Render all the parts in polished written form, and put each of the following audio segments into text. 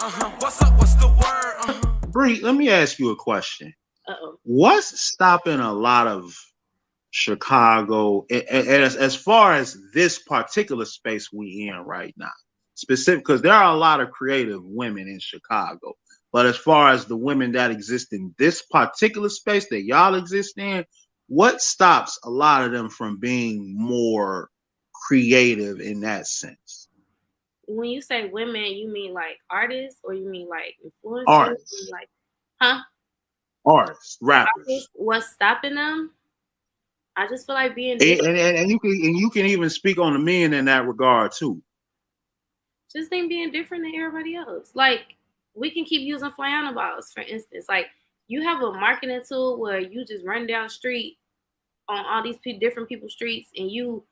What's up? What's the word? Bree, let me ask you a question. Uh-oh. What's stopping a lot of Chicago, and as far as this particular space we in right now, specific, because there are a lot of creative women in Chicago, but as far as the women that exist in this particular space that y'all exist in, what stops a lot of them from being more creative in that sense? When you say women, you mean like artists, or you mean like influencers? Artists, Like, huh? artists, rappers. Artists, what's stopping them? I just feel like being And, different. and you can even speak on the men in that regard too. Just think being different than everybody else. Like, we can keep using Flyanabals, for instance. Like, you have a marketing tool where you just run down the street on all these different people's streets, and you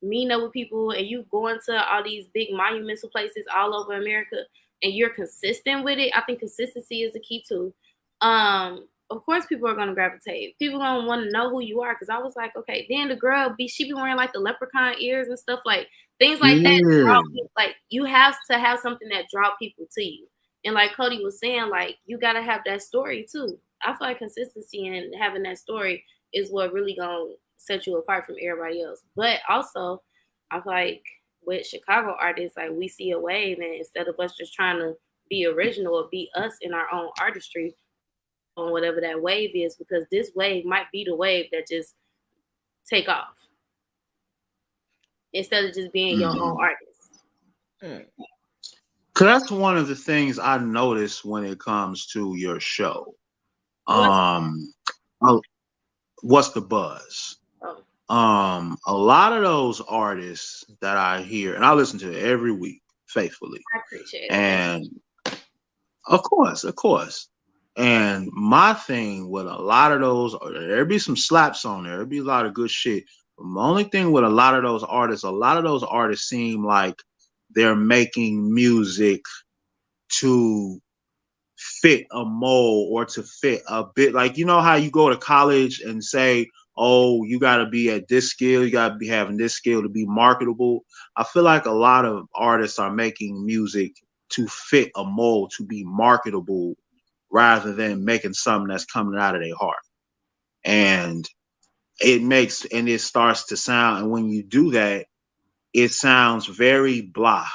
meet up with people, and you go into all these big monumental places all over America, and you're consistent with it. I think consistency is the key too. Of course, people are gonna gravitate. People gonna want to know who you are. Because I was like, okay, then the girl she be wearing like the leprechaun ears and stuff, like things like that. Yeah. Like, you have to have something that draw people to you. And like Cody was saying, like, you gotta have that story too. I feel like consistency and having that story is what really gonna set you apart from everybody else. But also, I feel like with Chicago artists, like, we see a wave, and instead of us just trying to be original or be us in our own artistry on whatever that wave is, because this wave might be the wave that just take off instead of just being your own artist. Cause that's one of the things I noticed when it comes to your show. What's the buzz? A lot of those artists that I hear, and I listen to it every week faithfully. I appreciate it. And of course. And my thing with a lot of those, there'd be some slaps on there. There'd be a lot of good shit. But the only thing with a lot of those artists seem like they're making music to fit a mold or to fit a bit. Like, you know how you go to college and say, oh, you got to be at this skill, you got to be having this skill to be marketable. I feel like a lot of artists are making music to fit a mold, to be marketable, rather than making something that's coming out of their heart. And it starts to sound, and when you do that, it sounds very blah.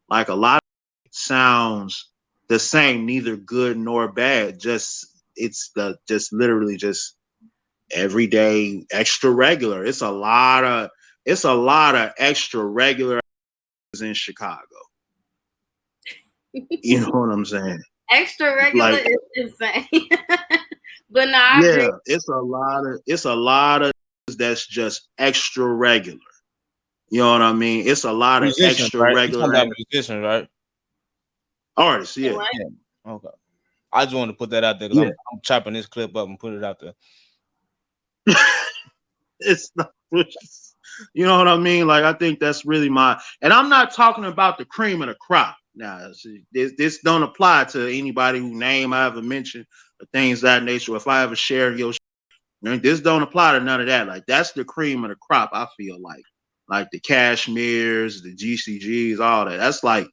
Like, a lot of it sounds the same, neither good nor bad. It's literally just everyday extra regular. It's a lot of extra regular in Chicago. You know what I'm saying? Extra regular Like, is insane. But no, I agree. it's a lot of that's just extra regular. You know what I mean? It's a lot of extra right? regular Musicians, right? artists. Yeah. Yeah. Okay. I just wanted to put that out there because I'm chopping this clip up and put it out there. It's not, you know what I mean? Like, I think that's really and I'm not talking about the cream of the crop. Now, this don't apply to anybody whose name I ever mentioned or things of that nature. If I ever share your this don't apply to none of that. Like, that's the cream of the crop, I feel like the Cashmeres, the GCGs, all that. That's like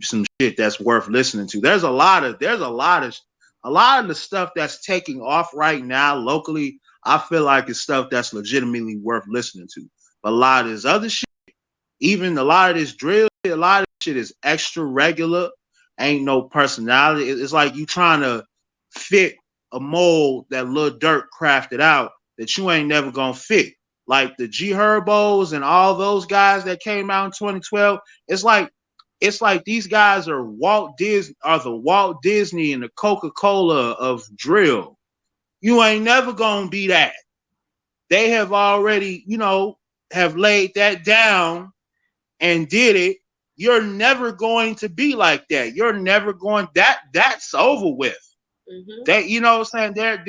some shit that's worth listening to. There's a lot of the stuff that's taking off right now locally. I feel like it's stuff that's legitimately worth listening to. But a lot of this other shit, even a lot of this drill, a lot of shit is extra regular. Ain't no personality. It's like you trying to fit a mold that Lil Durk crafted out that you ain't never gonna fit. Like the G Herbos and all those guys that came out in 2012. It's like these guys are the Walt Disney and the Coca-Cola of drill. You ain't never gonna be that. They have already, have laid that down and did it. You're never going to be like that. You're never going. That's over with. Mm-hmm. That, you know what I'm saying?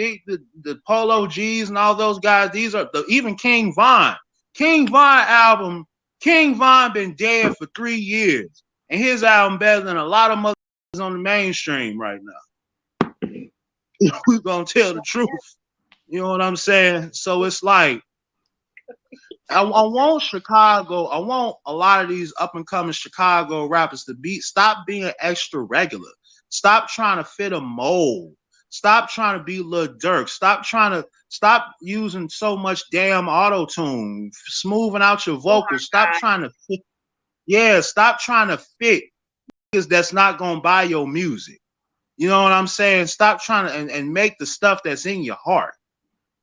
The Polo G's and all those guys. These are even King Von. King Von album. King Von been dead for 3 years, and his album better than a lot of motherfuckers on the mainstream right now. We're gonna tell the truth. You know what I'm saying? So it's like, I want Chicago. I want a lot of these up and coming Chicago rappers to stop being extra regular. Stop trying to fit a mold. Stop trying to be Lil Durk. Stop using so much damn auto-tune, smoothing out your vocals. Stop trying to fit. Yeah, stop trying to fit niggas that's not gonna buy your music. You know what I'm saying? Stop trying to and make the stuff that's in your heart.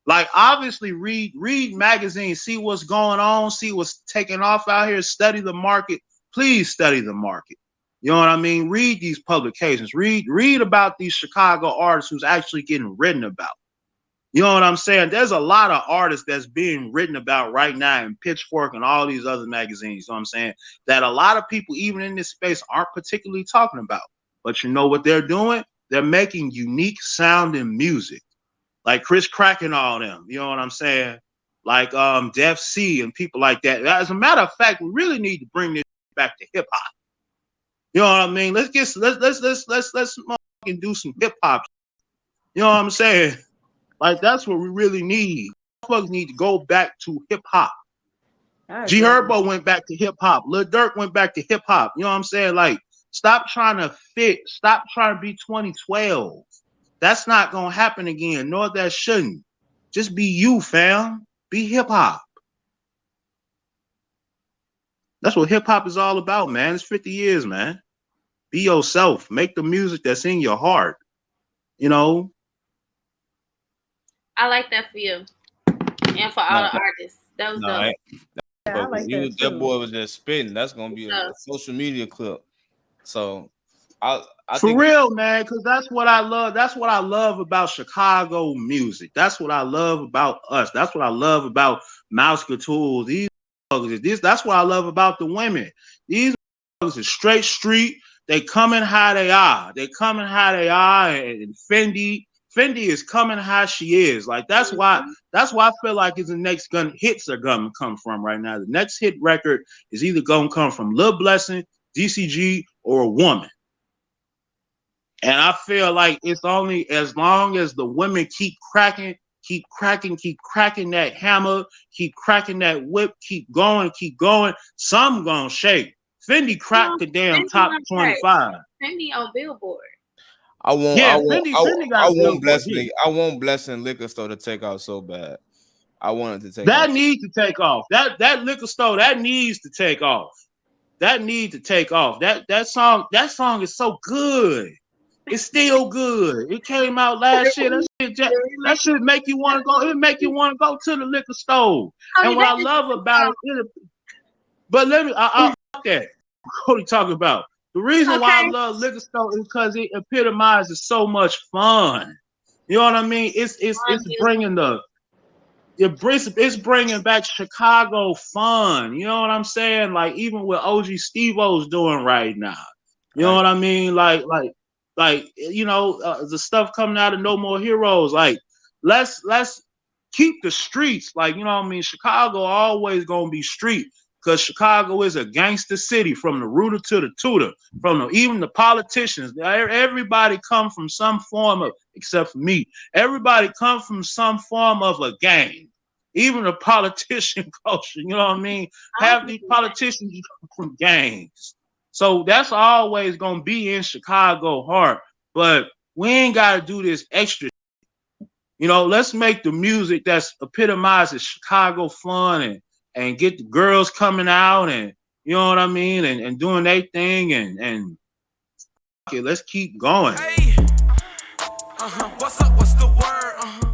Like, obviously, read magazines, see what's going on, see what's taking off out here, study the market. Please study the market. You know what I mean? Read these publications. Read about these Chicago artists who's actually getting written about. You know what I'm saying? There's a lot of artists that's being written about right now in Pitchfork and all these other magazines, you know what I'm saying, that a lot of people, even in this space, aren't particularly talking about. But you know what they're doing? They're making unique sounding music. Like Chris Crack and all them, you know what I'm saying? Like Def C and people like that. As a matter of fact, we really need to bring this back to hip hop. You know what I mean? Let's do some hip hop. You know what I'm saying? Like, that's what we really need. Motherfuckers need to go back to hip hop. G Herbo went back to hip hop. Lil Durk went back to hip hop. You know what I'm saying? Like, stop trying to fit. Stop trying to be 2012. That's not gonna happen again. Nor that shouldn't. Just be you, fam. Be hip hop. That's what hip hop is all about, man. It's 50 years, man. Be yourself. Make the music that's in your heart. You know. I like that for you and for all the artists. That was dope. Yeah, I like that, that boy was just spitting. That's gonna be a social media clip. So I for think real, man, because that's what I love. That's what I love about Chicago music. That's what I love about us. That's what I love about Mouse Couture. That's what I love about the women. These is straight street. They coming how they are. They coming how they are. And Fendi is coming how she is. Like, that's why I feel like it's the next hits are gonna come from right now. The next hit record is either gonna come from Lil Blessing, DCG, or a woman. And I feel like it's only as long as the women keep cracking that hammer, keep cracking that whip, keep going, some gonna shake. Fendi cracked the damn top 25. Fendi on Billboard. I want Blessing. I want Blessing Liquor Store to take out so bad. I want it to take that off. Needs to take off. That liquor store, that needs to take off. That needs to take off. That song is so good. It's still good. It came out last year. That shit make you want to go. It make you want to go to the liquor store. And what I love about it, but I'll fuck that. What are you talking about? The reason why I love liquor store is because it epitomizes so much fun. You know what I mean? It's bringing back Chicago fun. You know what I'm saying? Like, even what OG Steve-O's doing right now. You know what I mean? Like you know, the stuff coming out of No More Heroes. Like, let's keep the streets. Like, you know what I mean? Chicago always gonna be street. Because Chicago is a gangster city, from the rooter to the tutor, even the politicians. Everybody come from some form of, except for me, everybody come from some form of a gang. Even the politician culture, you know what I mean? Half these politicians come from gangs. So that's always going to be in Chicago heart. But we ain't got to do this extra. You know, let's make the music that's epitomizes Chicago fun and get the girls coming out, and you know what I mean, and doing their thing, and okay, let's keep going. Hey, what's up? What's the word?